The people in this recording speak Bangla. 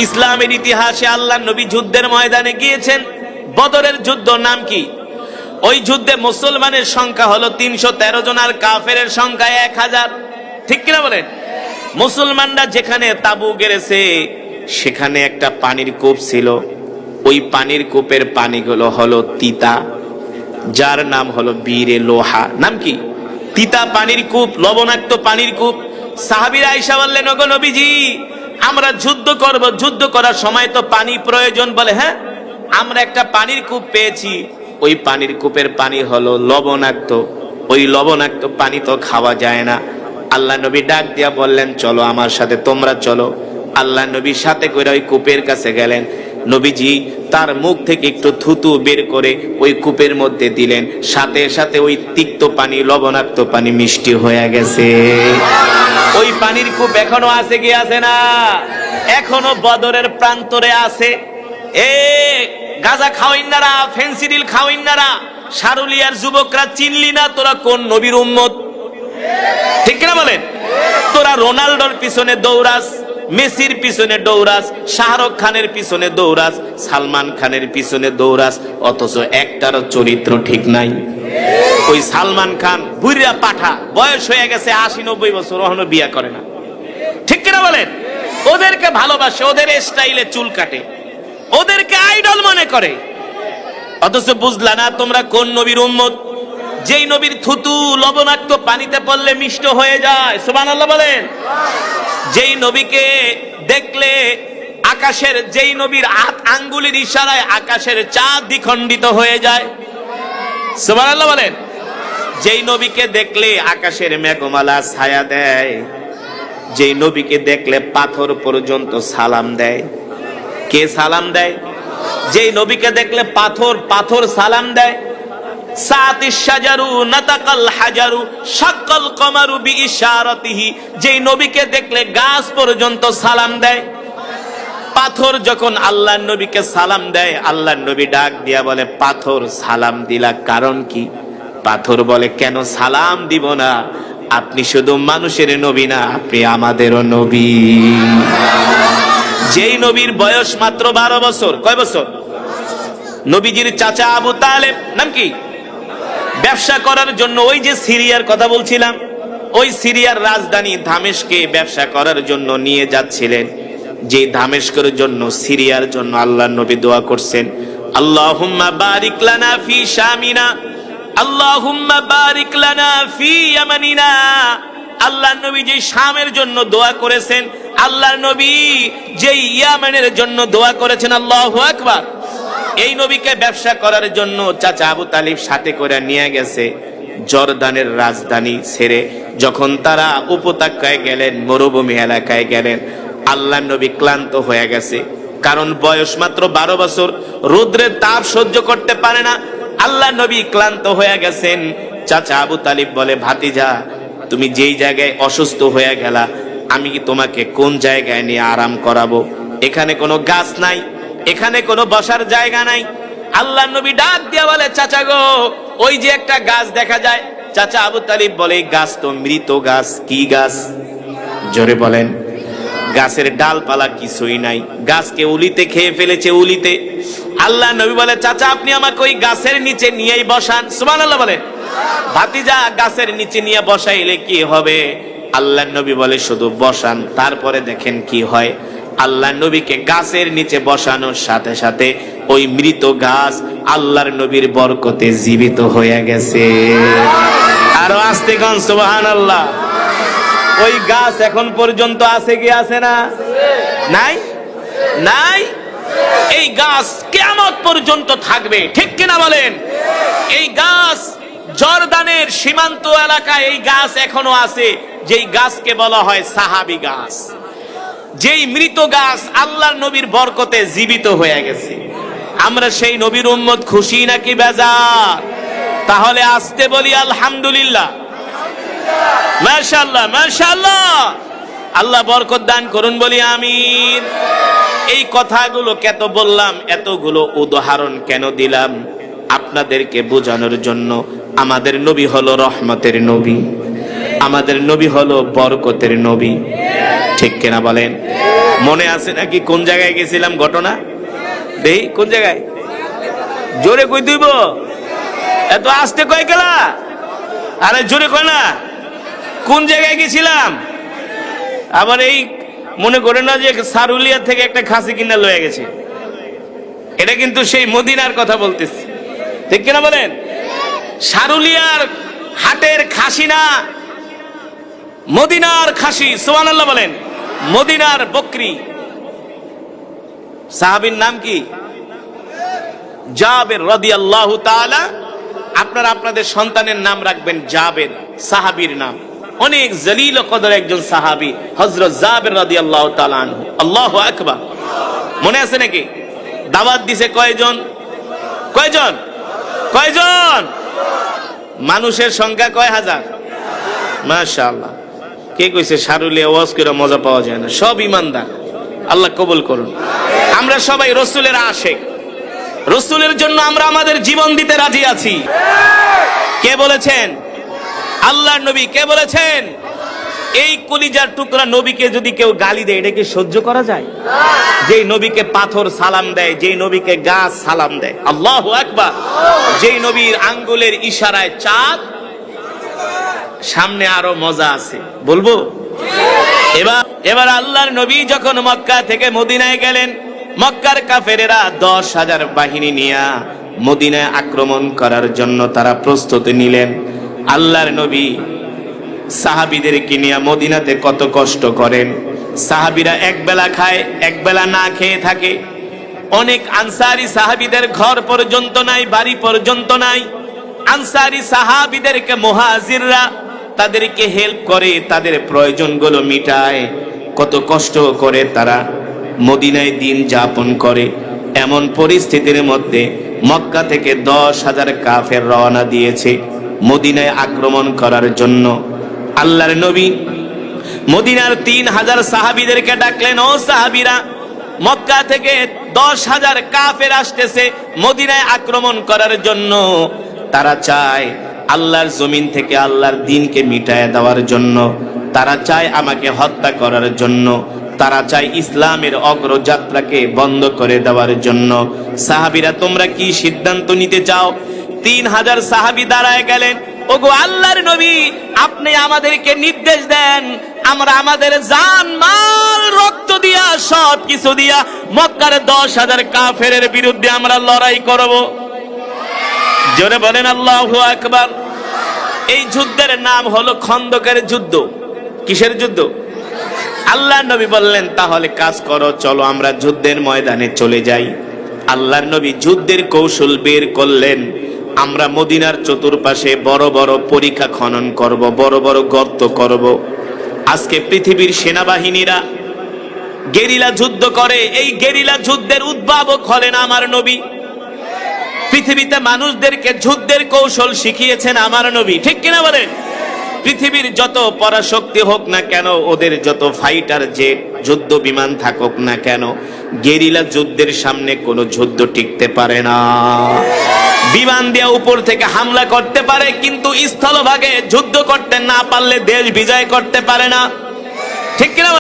ইসলামের ইতিহাসে আল্লাহর নবী যুদ্ধের ময়দানে গিয়েছেন। বদরের যুদ্ধ নাম কি? ওই যুদ্ধে মুসলমানের সংখ্যা হলো 313 জন আর কাফেরের সংখ্যা 1000। ঠিক কিনা বলেন? মুসলমানরা যেখানে তাবু গেড়েছে সেখানে একটা পানির কূপ ছিল। ওই পানির কূপের পানিগুলো হলো তিতা, যার নাম হলো বীরে লোহা। নাম কি? তিতা পানির কূপ, লবণাক্ত পানির কূপ। সাহাবীরা আয়েশা বললেন, ওগো নবীজি, আমরা যুদ্ধ করব, যুদ্ধ করার সময় তো পানি প্রয়োজন। বলে, হ্যাঁ, আমরা একটা পানির কূপ পেয়েছি। ওই পানির কূপের পানি হলো লবণাক্ত। ওই লবণাক্ত পানি তো খাওয়া যায় না। আল্লাহ নবী ডাক দিয়া বললেন, চলো আমার সাথে, তোমরা চলো। আল্লাহ নবীর সাথে করে ওই কূপের কাছে গেলেন। নবীজি তার মুখ থেকে একটু থুতু বের করে ওই কূপের মধ্যে দিলেন। সাথে সাথে ওই তিক্ত পানি, লবণাক্ত পানি মিষ্টি হয়ে গেছে। ওই পানির কূপ এখনো আছে কি আছে না? এখনো বদরের প্রান্তরে আছে। এ গাঁজা খাওয়াইনারা, ফেন্সিডিল খাওয়াইনারা, সারুলিয়ার যুবকরা, চিনলি না তোরা কোন নবীর উম্মত? ঠিক না বলেন? তোরা রোনাল্ডোর পিছনে দৌড়াস, মেসির পিছনে দৌড়াস, শাহরুখ খানের পিছনে দৌড়াস, সালমান খানের পিছনে দৌড়াস, অথচ একটারও চরিত্র ঠিক নাই। ওই সালমান খান বুড়া পাঠা, বয়স হয়ে গেছে 80-90 বছর, এখনো বিয়ে করে না। ঠিক কিনা বলেন? ওদেরকে ভালোবাসে, ওদের স্টাইলে চুল কাটে, ওদেরকে আইডল মনে করে। অথচ বুঝলা না তোমরা কোন নবীর উম্মত? যেই নবীর থুতু লবণাক্ত পানিতে পড়লে মিষ্ট হয়ে যায়। সুবহানাল্লাহ বলেন। যেই নবীকে দেখলে আকাশের, যেই নবীর আঙ্গুলের ইশারায় আকাশের চাঁদ দ্বিখণ্ডিত হয়ে যায়। সুবহানাল্লাহ বলেন। যেই নবীকে দেখলে আকাশের মেঘমালা ছায়া দেয়। যেই নবীকে দেখলে পাথর পর্যন্ত সালাম দেয়। কে সালাম দেয়? যেই নবীকে দেখলে পাথর সালাম দেয়। সাতিশ শাজারু নাতাকাল হাজারু শাক্কাল কমারু বিইশারাতিহি। যেই নবীকে দেখলে গাছ পর্যন্ত সালাম দেয়। পাথর যখন আল্লাহর নবীকে সালাম দেয়, আল্লাহর নবী ডাক দিয়া বলে, পাথর সালাম দিলা কারণ কি? পাথর বলে, কেন সালাম দিব না? আপনি শুধু মানুষের নবী না, আপনি আমাদেরও নবী। যেই নবীর বয়স মাত্র 12 বছর। কয় বছর? নবীজির চাচা আবু তালেব, নাম কি? ব্যবসা করার জন্য ওই যে সিরিয়ার কথা বলছিলাম, ওই সিরিয়ার রাজধানী দামেস্কে ব্যবসা করার জন্য নিয়ে যাচ্ছিলেন। যে দামেস্কের জন্য, সিরিয়ার জন্য আল্লাহর নবী দোয়া করছেন, আল্লাহুম্মা বারিক লানা ফি শামিনা, আল্লাহুম্মা বারিক লানা ফি ইয়ামানিনা। আল্লাহর নবী যে শামের জন্য দোয়া করেছেন, আল্লাহর নবী যে ইয়ামানের জন্য দোয়া করেছেন। আল্লাহু আকবার। এই নবীকে ব্যবসা করার জন্য চাচা আবু তালিব সাথে করে নিয়ে গেছে জর্দানের রাজধানী ছেড়ে। যখন তারা উপত্যকায় গেলেন, মরুভূমি এলাকায় গেলেন, আল্লাহর নবী ক্লান্ত হয়ে গেছে। কারণ বয়স মাত্র 12 বছর, রৌদ্রের তাপ সহ্য করতে পারে না। আল্লাহর নবী ক্লান্ত হয়ে গেছেন। চাচা আবু তালিব বলে, ভাতিজা, তুমি যেই জায়গায় অসুস্থ হয়ে গেলা, আমি কি তোমাকে কোন জায়গায় নিয়ে আরাম করাবো? এখানে কোনো গাছ নাই, এখানে কোনো বসার জায়গা নাই। আল্লাহর নবী ডাক দিয়া বলে, চাচা গো, ওই যে একটা গাছ দেখা যায়। চাচা আবু তালিব বলে, গাছ তো মৃত গাছ। কি গাছ? জোরে বলেন। গাছের ডালপালা কিছুই নাই, গাছকে উলিতে খেয়ে ফেলেছে, উলিতে। আল্লাহ নবী বলে, চাচা আপনি আমাকে ওই গাছের নিচে নিয়েই বসান। সুবহানাল্লাহ বলেন। ভাতিজা, গাছের নিচে নিয়ে বসাইলে কি হবে? আল্লাহ নবী বলে, শুধু বসান, তারপরে দেখেন কি হয়। আল্লাহ নবীকে গাছের নিচে বসানোর সাথে সাথে ওই মৃত গাছ আল্লাহর নবীর বরকতে জীবিত হয়ে গেছে। আরো আস্তে কোন সুবহানাল্লাহ। ওই গাছ এখন পর্যন্ত আছে কি আছে না? নাই? নাই? এই গাছ কিয়ামত পর্যন্ত থাকবে। ঠিক কিনা বলেন? এই গাছ জর্দানের সীমান্ত এলাকায় এই গাছ এখনো আছে, যেই গাছকে বলা হয় সাহাবী গাছ। যেই মৃত গাছ আল্লাহর নবীর বরকতে জীবিত হয়ে গেছে। আমরা সেই নবীর উম্মত, খুশি নাকি বেজার? তাহলে আসতে বলি আলহামদুলিল্লাহ, মাশাআল্লাহ, মাশাআল্লাহ। আল্লাহ বরকত দান করুন, বলি আমিন। এই কথাগুলো কেন বললাম, এতগুলো উদাহরণ কেন দিলাম? আপনাদেরকে বোঝানোর জন্য। আমাদের নবী হলো রহমতের নবী, আমাদের নবী হলো বরকতের নবী। ঠিক কিনা বলেন? মনে আছে নাকি কোন জায়গায় গেছিলাম ঘটনা? দেই কোন জায়গায়? জোরে কই দিব? এত আস্তে কই গেলা? আরে জোরে কই না। কোন জায়গায় গেছিলাম? আবার এই মনে করে না যে সারুলিয়া থেকে একটা খাসি কিনা লয়ে গেছে। এটা কিন্তু সেই মদিনার কথা বলতেছি, ঠিক কিনা বলেন? সারুলিয়ার হাটের খাসি না, মদিনার খাসি। সুবহানাল্লাহ বলেন। মদিনার বকরি। সাহাবীর নাম কি? জাবের রাদিয়াল্লাহু তাআলা। আপনারা আপনাদের সন্তানের নাম রাখবেন জাবের, সাহাবীর নাম। অনেক জলিল কদর একজন সাহাবী হযরত জাবের রাদিয়াল্লাহু তাআলা আনহু। আল্লাহু আকবার। মনে আছে নাকি? দাওয়াত দিছে কয়জন? কয়জন? কয়জন? মানুষের সংখ্যা কয় হাজার? মাশাআল্লাহ। কে কইছে সারুলিয়া ওয়াজ করে মজা পাওয়া যায় না? সব ইমানদার। আল্লাহ কবুল করুন। আমরা সবাই রাসূলের আশিক। রাসূলের জন্য আমরা আমাদের জীবন দিতে রাজি আছি। কে বলেছেন? আল্লাহর নবী। কে বলেছেন? এই কলিজার টুকরা নবীকে যদি কেউ গালি দেয়, এটা কি সহ্য করা যায়? যেই নবীকে পাথর সালাম দেয়, যেই নবীকে গাছ সালাম দেয়, আল্লাহু আকবার। যেই নবীর আঙ্গুলের ইশারায় চাঁদ। সামনে আরো মজা আছে, বলবো? এবার আল্লাহর নবী যখন মক্কা থেকে মদিনায় গেলেন, মক্কার কাফেরেরা 10,000 বাহিনী নিয়ে মদিনায় আক্রমণ করার জন্য তারা প্রস্তুতি নিলেন। আল্লাহর নবী সাহাবীদেরকে নিয়ে মদিনাতে কত কষ্ট করেন। সাহাবীরা এক বেলা খায়, এক বেলা না খেয়ে থাকে। অনেক আনসারী সাহাবীদের ঘর পর্যন্ত নাই, বাড়ি পর্যন্ত নাই। আনসারী সাহাবীদেরকে মুহাজিররা তাদেরকে হেল্প করে, তাদের প্রয়োজনগুলো মিটায়। কত কষ্ট করে তারা মদিনায় দিন যাপন করে। এমন পরিস্থিতির মধ্যে মক্কা থেকে 10,000 কাফের রওনা দিয়েছে মদিনায় আক্রমণ করার জন্য। আল্লাহর নবী মদিনার 3,000 সাহাবীদেরকে ডাকলেন, ও সাহাবীরা, মক্কা থেকে 10,000 কাফের আসতেছে মদিনায় আক্রমণ করার জন্য। তারা চায় আল্লাহর জমিন থেকে আল্লাহর দ্বীনকে মিটায় দেওয়ার জন্য। তারা চায় আমাকে হত্যা করার জন্য। তারা চায় ইসলামের অগ্রযাত্রাকে বন্ধ করে দেওয়ার জন্য। সাহাবীরা, তোমরা কি সিদ্ধান্ত নিতে চাও? 3,000 সাহাবী দাঁড়ায় গেলেন। ওগো আল্লাহর নবী, আপনি আমাদেরকে নির্দেশ দেন, আমরা আমাদের জান মাল রক্ত দিয়া সব কিছু দিয়া মক্কার 10,000 কাফেরের বিরুদ্ধে আমরা লড়াই করব। জোরে বলেন আল্লাহু আকবার। এই যুদ্ধের নাম হলো খন্দকের যুদ্ধ। কিসের যুদ্ধ? আল্লাহর নবী বললেন, তাহলে কাজ করো, চলো আমরা যুদ্ধের ময়দানে চলে যাই। আল্লাহর নবী যুদ্ধের কৌশল বের করলেন। আমরা মদিনার চতুর্পাশে বড় বড় পরিখা খনন করব, বড় বড় গর্ত করব। আজকে পৃথিবীর সেনাবাহিনীরা গেরিলা যুদ্ধ করে। এই গেরিলা যুদ্ধের উদ্ভাবক হলেন আমার নবী। পৃথিবীতে মানুষদেরকে যুদ্ধের কৌশল শিখিয়েছেন আমার নবী, ঠিক কিনা বলেন? পৃথিবীর যত পরাশক্তি হোক না কেন, ওদের যত ফাইটার জেট, যুদ্ধ বিমান থাকুক না কেন, গেরিলা যুদ্ধের সামনে কোনো যুদ্ধ টিকতে পারে না। বিমান দিয়ে উপর থেকে হামলা করতে পারে, কিন্তু স্থলভাগে যুদ্ধ করতে না পারলে দেশ বিজয় করতে পারে না, ঠিক কিনা?